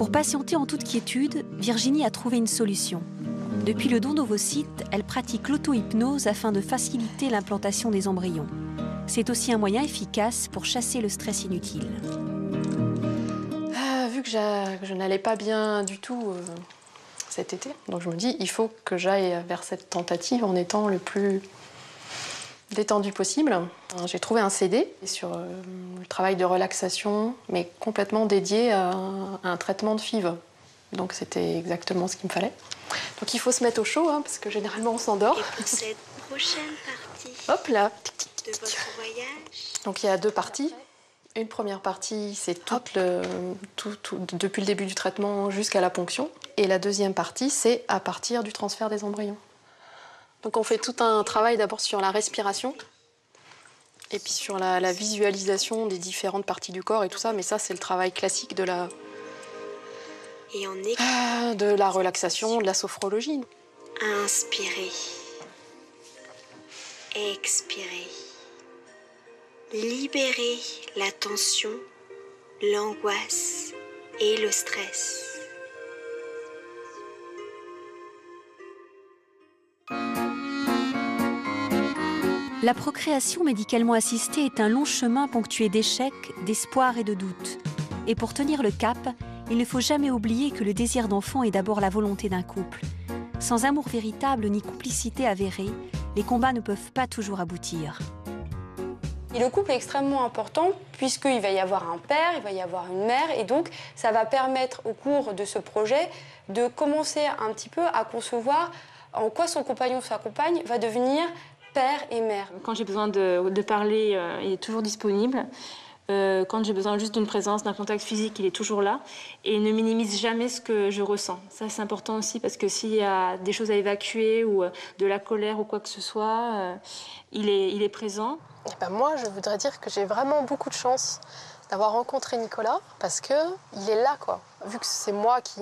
Pour patienter en toute quiétude, Virginie a trouvé une solution. Depuis le don d'ovocytes, elle pratique l'auto-hypnose afin de faciliter l'implantation des embryons. C'est aussi un moyen efficace pour chasser le stress inutile. Vu que je n'allais pas bien du tout cet été, donc je me dis il faut que j'aille vers cette tentative en étant le plus détendu possible. J'ai trouvé un CD sur le travail de relaxation, mais complètement dédié à un traitement de FIV. Donc c'était exactement ce qu'il me fallait. Donc il faut se mettre au chaud, parce que généralement on s'endort. Et pour cette prochaine partie Hop là. de votre voyage. Donc il y a 2 parties. Une première partie, c'est depuis le début du traitement jusqu'à la ponction. Et la deuxième partie, c'est à partir du transfert des embryons. Donc on fait tout un travail d'abord sur la respiration, et puis sur la visualisation des différentes parties du corps et tout ça. Mais ça, c'est le travail classique de la relaxation, de la sophrologie. Inspirez. Expirez. Libérez la tension, l'angoisse et le stress. La procréation médicalement assistée est un long chemin ponctué d'échecs, d'espoirs et de doutes. Et pour tenir le cap, il ne faut jamais oublier que le désir d'enfant est d'abord la volonté d'un couple. Sans amour véritable ni complicité avérée, les combats ne peuvent pas toujours aboutir. Et le couple est extrêmement important puisqu'il va y avoir un père, il va y avoir une mère et donc ça va permettre au cours de ce projet de commencer un petit peu à concevoir en quoi son compagnon ou sa compagne va devenir père et mère. Quand j'ai besoin de parler, il est toujours disponible. Quand j'ai besoin juste d'une présence, d'un contact physique, il est toujours là. Et il ne minimise jamais ce que je ressens. Ça, c'est important aussi parce que s'il y a des choses à évacuer ou de la colère ou quoi que ce soit, il est présent. Et ben moi, je voudrais dire que j'ai vraiment beaucoup de chance d'avoir rencontré Nicolas parce qu'il est là, quoi. Vu que c'est moi qui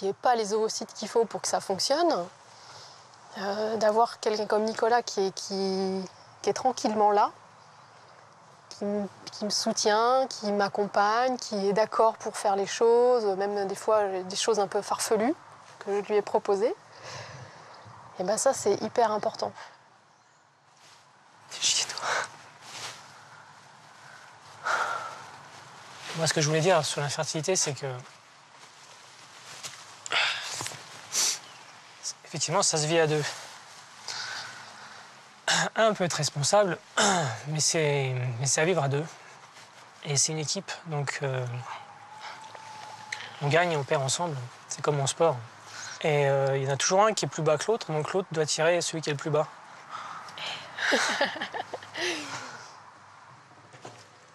n'ai pas les ovocytes qu'il faut pour que ça fonctionne, d'avoir quelqu'un comme Nicolas qui est tranquillement là, qui me soutient, qui m'accompagne, qui est d'accord pour faire les choses, même des fois des choses un peu farfelues que je lui ai proposées. Et ben ça, c'est hyper important. Moi, ce que je voulais dire sur l'infertilité, c'est que effectivement, ça se vit à 2. Un peut être responsable, mais c'est à vivre à 2. Et c'est une équipe, donc on gagne et on perd ensemble. C'est comme en sport. Et il y en a toujours un qui est plus bas que l'autre, donc l'autre doit tirer celui qui est le plus bas.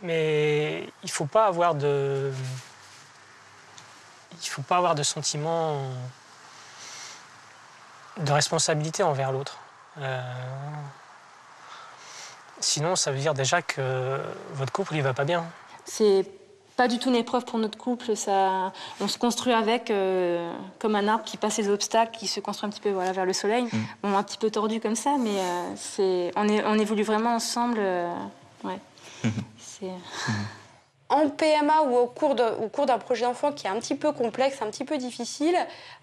Mais il ne faut pas avoir de sentiment de responsabilité envers l'autre. Sinon, ça veut dire déjà que votre couple, il va pas bien. C'est pas du tout une épreuve pour notre couple. On se construit avec, comme un arbre qui passe les obstacles, qui se construit un petit peu vers le soleil. Bon, un petit peu tordu comme ça, mais on évolue vraiment ensemble. Ouais. En PMA ou au cours d'un projet d'enfant qui est un petit peu complexe, un petit peu difficile,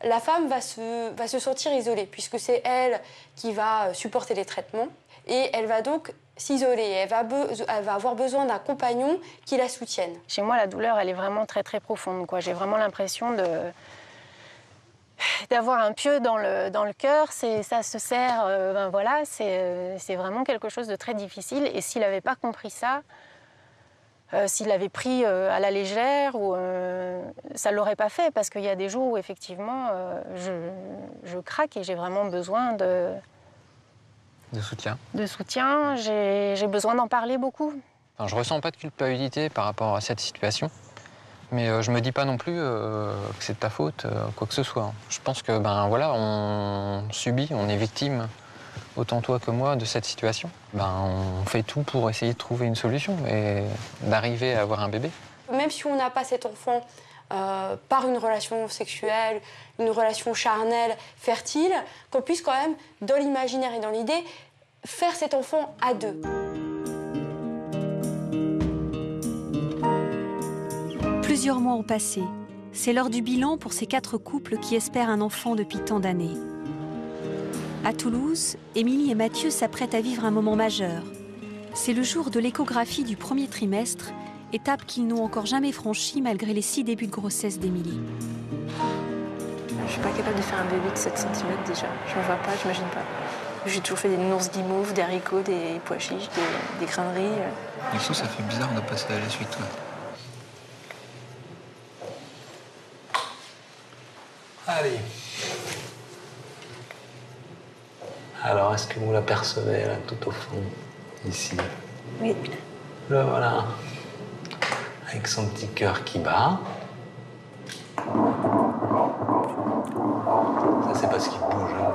la femme va se sentir isolée puisque c'est elle qui va supporter les traitements et elle va donc s'isoler. Elle va avoir besoin d'un compagnon qui la soutienne. Chez moi, la douleur, elle est vraiment très très profonde, quoi. J'ai vraiment l'impression d'avoir un pieu dans le cœur. Ça se serre, voilà, c'est vraiment quelque chose de très difficile. Et s'il n'avait pas compris ça, s'il l'avait pris à la légère, ça ne l'aurait pas fait, parce qu'il y a des jours où, effectivement, je craque et j'ai vraiment besoin de soutien. De soutien, j'ai besoin d'en parler beaucoup. Enfin, je ne ressens pas de culpabilité par rapport à cette situation, mais je ne me dis pas non plus que c'est de ta faute, quoi que ce soit. Je pense que, voilà, on subit, on est victime, autant toi que moi, de cette situation. On fait tout pour essayer de trouver une solution et d'arriver à avoir un bébé. Même si on n'a pas cet enfant par une relation sexuelle, une relation charnelle, fertile, qu'on puisse quand même, dans l'imaginaire et dans l'idée, faire cet enfant à 2. Plusieurs mois ont passé. C'est l'heure du bilan pour ces 4 couples qui espèrent un enfant depuis tant d'années. À Toulouse, Émilie et Mathieu s'apprêtent à vivre un moment majeur. C'est le jour de l'échographie du premier trimestre, étape qu'ils n'ont encore jamais franchie malgré les 6 débuts de grossesse d'Émilie. Je suis pas capable de faire un bébé de 7 cm déjà. Je me vois pas, j'imagine pas. J'ai toujours fait des nounours guimauves, des haricots, des pois chiches, des grains de riz. Du coup, ça fait bizarre de passer à la suite. Ouais. Allez. Alors, est-ce que vous l'apercevez là, tout au fond, ici? Oui. Le voilà. Avec son petit cœur qui bat. Ça, c'est parce qu'il bouge. Hein.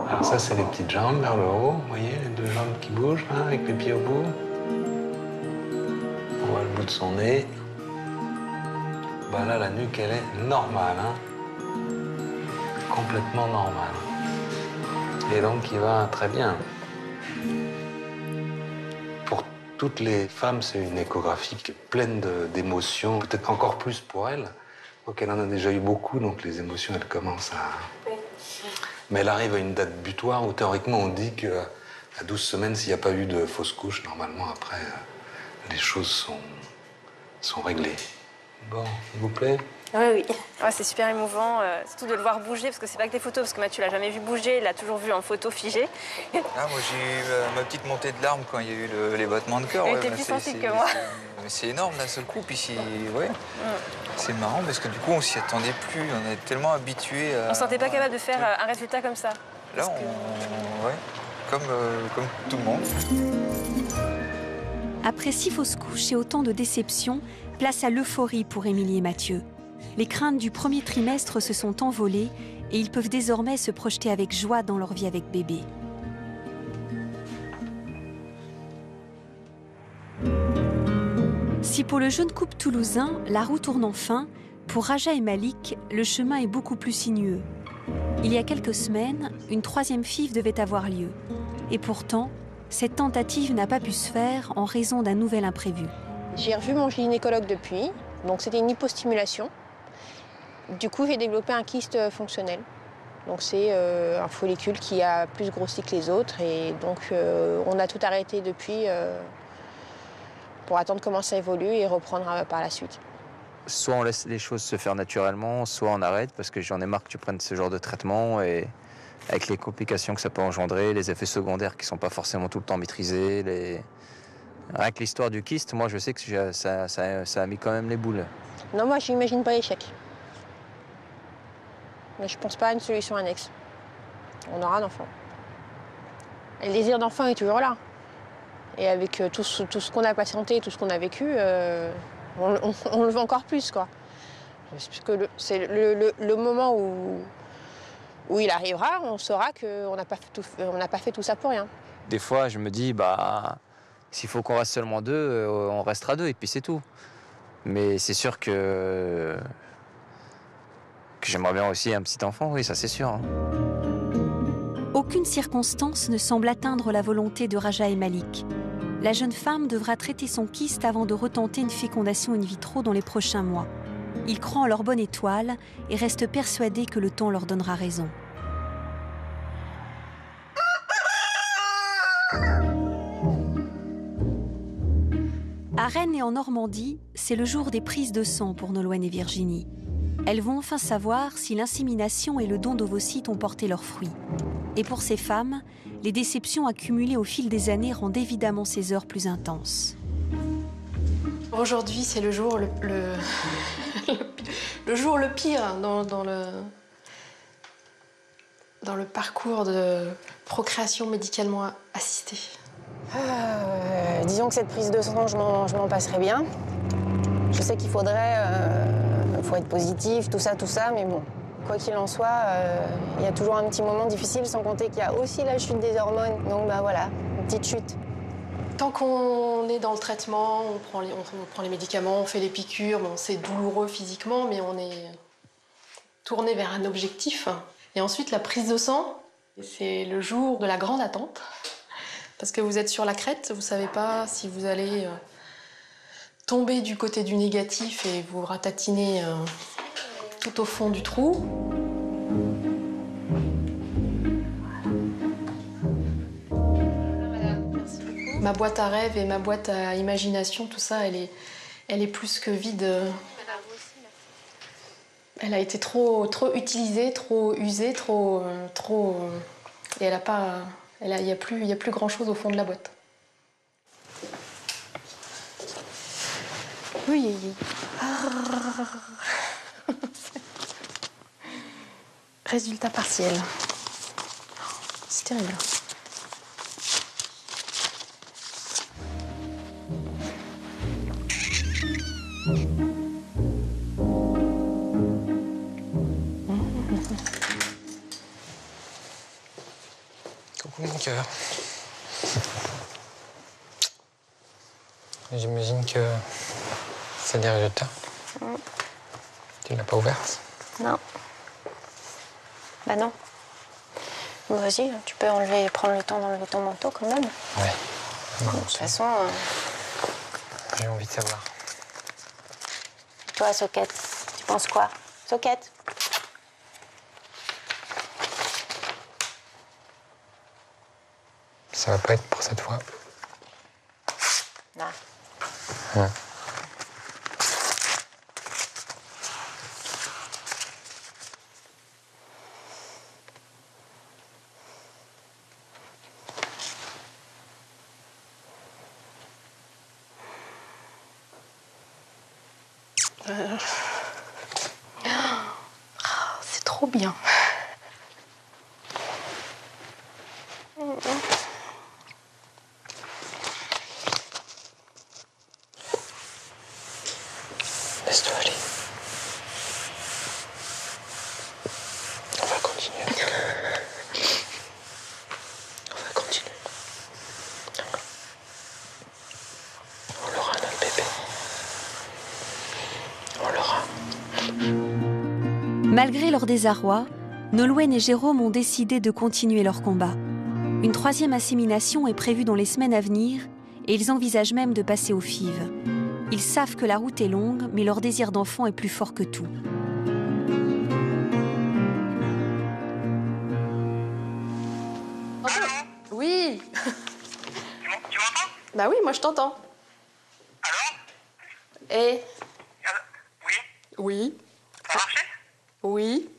Alors ça, c'est les petites jambes vers le haut. Vous voyez, les 2 jambes qui bougent, hein, avec les pieds au bout. On voit le bout de son nez. Bah là, la nuque, elle est normale. Hein. Complètement normale. Et donc, il va très bien. Pour toutes les femmes, c'est une échographie qui est pleine d'émotions, peut-être encore plus pour elle. Donc, elle en a déjà eu beaucoup, donc les émotions, elles commencent à... Mais elle arrive à une date butoir où, théoriquement, on dit qu'à 12 semaines, s'il n'y a pas eu de fausse couche, normalement, après, les choses sont réglées. Bon, s'il vous plaît? Oui, oui. Ouais, c'est super émouvant, surtout de le voir bouger, parce que c'est pas que des photos, parce que Mathieu l'a jamais vu bouger, il l'a toujours vu en photo figé. Ah, moi, j'ai eu ma petite montée de larmes quand il y a eu les battements de cœur. Il était plus sensible que moi. Mais c'est énorme d'un seul coup, puis ouais. C'est marrant, parce que du coup, on s'y attendait plus, on est tellement habitués à... On se sentait pas capable de faire un résultat comme ça. Là, ouais, comme tout le monde. Après 6 fausses couches et autant de déceptions, place à l'euphorie pour Émilie et Mathieu. Les craintes du premier trimestre se sont envolées et ils peuvent désormais se projeter avec joie dans leur vie avec bébé. Si pour le jeune couple toulousain, la roue tourne enfin, pour Raja et Malik, le chemin est beaucoup plus sinueux. Il y a quelques semaines, une 3e FIV devait avoir lieu. Et pourtant, cette tentative n'a pas pu se faire en raison d'un nouvel imprévu. J'ai revu mon gynécologue depuis, donc c'était une hypostimulation. Du coup, j'ai développé un kyste fonctionnel. Donc c'est un follicule qui a plus grossi que les autres et donc on a tout arrêté depuis pour attendre comment ça évolue et reprendre par la suite. Soit on laisse les choses se faire naturellement, soit on arrête parce que j'en ai marre que tu prennes ce genre de traitement et avec les complications que ça peut engendrer, les effets secondaires qui ne sont pas forcément tout le temps maîtrisés. Rien que l'histoire du kyste, moi je sais que ça a mis quand même les boules. Non, moi je n'imagine pas l'échec. Mais je ne pense pas à une solution annexe. On aura un enfant. Et le désir d'enfant est toujours là. Et avec tout ce qu'on a patienté, tout ce qu'on a vécu, on le veut encore plus, quoi. Parce que c'est le moment où il arrivera, on saura qu'on n'a pas fait tout ça pour rien. Des fois, je me dis, s'il faut qu'on reste seulement 2, on restera 2 et puis c'est tout. Mais c'est sûr que j'aimerais bien aussi un petit enfant, oui, ça c'est sûr. Hein. Aucune circonstance ne semble atteindre la volonté de Raja et Malik. La jeune femme devra traiter son kyste avant de retenter une fécondation in vitro dans les prochains mois. Ils croient en leur bonne étoile et restent persuadés que le temps leur donnera raison. À Rennes et en Normandie, c'est le jour des prises de sang pour Nolwenn et Virginie. Elles vont enfin savoir si l'insémination et le don d'ovocytes ont porté leurs fruits. Et pour ces femmes, les déceptions accumulées au fil des années rendent évidemment ces heures plus intenses. Aujourd'hui, c'est le jour le jour le pire dans le parcours de procréation médicalement assistée. Disons que cette prise de sang, je m'en passerais bien. Je sais qu'il faudrait faut être positif, tout ça, mais bon, quoi qu'il en soit, il y a toujours un petit moment difficile, sans compter qu'il y a aussi la chute des hormones. Donc voilà, une petite chute. Tant qu'on est dans le traitement, on prend les médicaments, on fait les piqûres, bon, c'est douloureux physiquement, mais on est tourné vers un objectif. Et ensuite, la prise de sang, c'est le jour de la grande attente. Parce que vous êtes sur la crête, vous ne savez pas si vous allez tombez du côté du négatif et vous ratatinez tout au fond du trou. Ma boîte à rêves et ma boîte à imagination, tout ça, elle est plus que vide. Elle a été trop utilisée, trop usée, et il n'y a plus grand-chose au fond de la boîte. Oui. Résultat partiel. C'est terrible. Coucou mon cœur. J'imagine que c'est des résultats. Tu l'as pas ouverte? Non. Bah non. Bon, vas-y, tu peux prendre le temps d'enlever ton manteau quand même. Ouais. De toute façon... J'ai envie de savoir. Toi, Soquette, tu penses quoi? Soquette? Ça va pas être pour cette fois. Non. Ouais. C'est trop bien. Laisse-toi aller. On va continuer. On va continuer. On l'aura, notre bébé. On l'aura. Malgré leur désarroi, Nolwenn et Jérôme ont décidé de continuer leur combat. Une 3e insémination est prévue dans les semaines à venir et ils envisagent même de passer au FIV. Ils savent que la route est longue, mais leur désir d'enfant est plus fort que tout. Oui. Tu m'entends? Bah oui, moi je t'entends. Alors? Et Oui. oui. Ça a marché? Oui.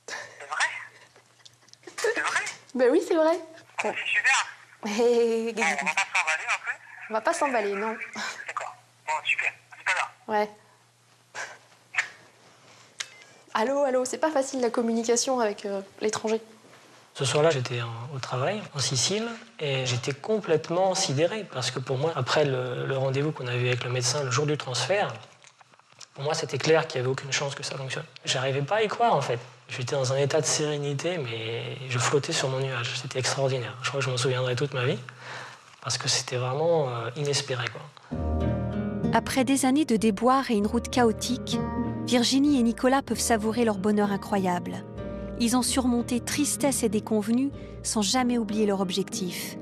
C'est vrai? C'est vrai? Bah oui, c'est vrai. C'est super. Et... Bon, on va pas s'emballer un peu? On va pas s'emballer, non. D'accord. Bon, super. À tout à l'heure. Ouais. Allô, c'est pas facile la communication avec l'étranger. Ce soir-là, j'étais au travail, en Sicile, et j'étais complètement sidéré, parce que pour moi, après le rendez-vous qu'on avait avec le médecin le jour du transfert, pour moi, c'était clair qu'il n'y avait aucune chance que ça fonctionne. J'arrivais pas à y croire, en fait. J'étais dans un état de sérénité, mais je flottais sur mon nuage. C'était extraordinaire. Je crois que je m'en souviendrai toute ma vie, parce que c'était vraiment inespéré, quoi. Après des années de déboires et une route chaotique, Virginie et Nicolas peuvent savourer leur bonheur incroyable. Ils ont surmonté tristesse et déconvenus sans jamais oublier leur objectif.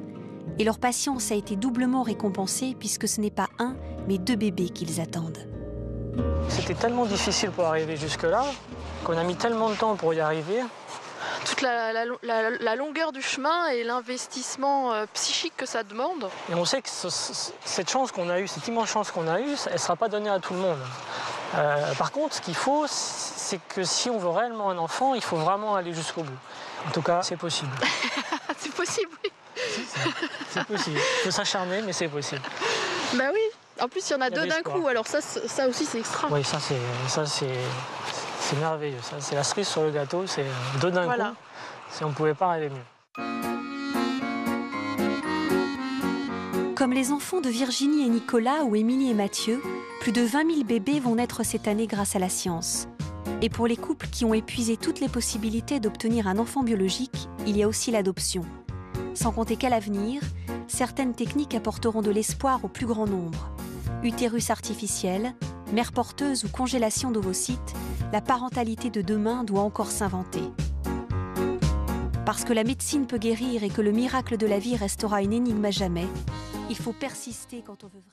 Et leur patience a été doublement récompensée puisque ce n'est pas un, mais 2 bébés qu'ils attendent. C'était tellement difficile pour arriver jusque-là, qu'on a mis tellement de temps pour y arriver. Toute la longueur du chemin et l'investissement psychique que ça demande. Et on sait que cette chance qu'on a eue, cette immense chance qu'on a eue, elle ne sera pas donnée à tout le monde. Par contre, ce qu'il faut, c'est que si on veut réellement un enfant, il faut vraiment aller jusqu'au bout. En tout cas, c'est possible. C'est possible, oui. C'est possible. Il faut s'acharner, mais c'est possible. Bah oui. En plus, il y en a 2 d'un coup. Alors ça aussi, c'est extra. Oui, ça c'est merveilleux. Ça, c'est la cerise sur le gâteau. C'est 2 d'un coup. On ne pouvait pas rêver mieux. Comme les enfants de Virginie et Nicolas ou Émilie et Mathieu, plus de 20 000 bébés vont naître cette année grâce à la science. Et pour les couples qui ont épuisé toutes les possibilités d'obtenir un enfant biologique, il y a aussi l'adoption. Sans compter qu'à l'avenir, certaines techniques apporteront de l'espoir au plus grand nombre. Utérus artificiel, mère porteuse ou congélation d'ovocytes, la parentalité de demain doit encore s'inventer. Parce que la médecine peut guérir et que le miracle de la vie restera une énigme à jamais, il faut persister quand on veut...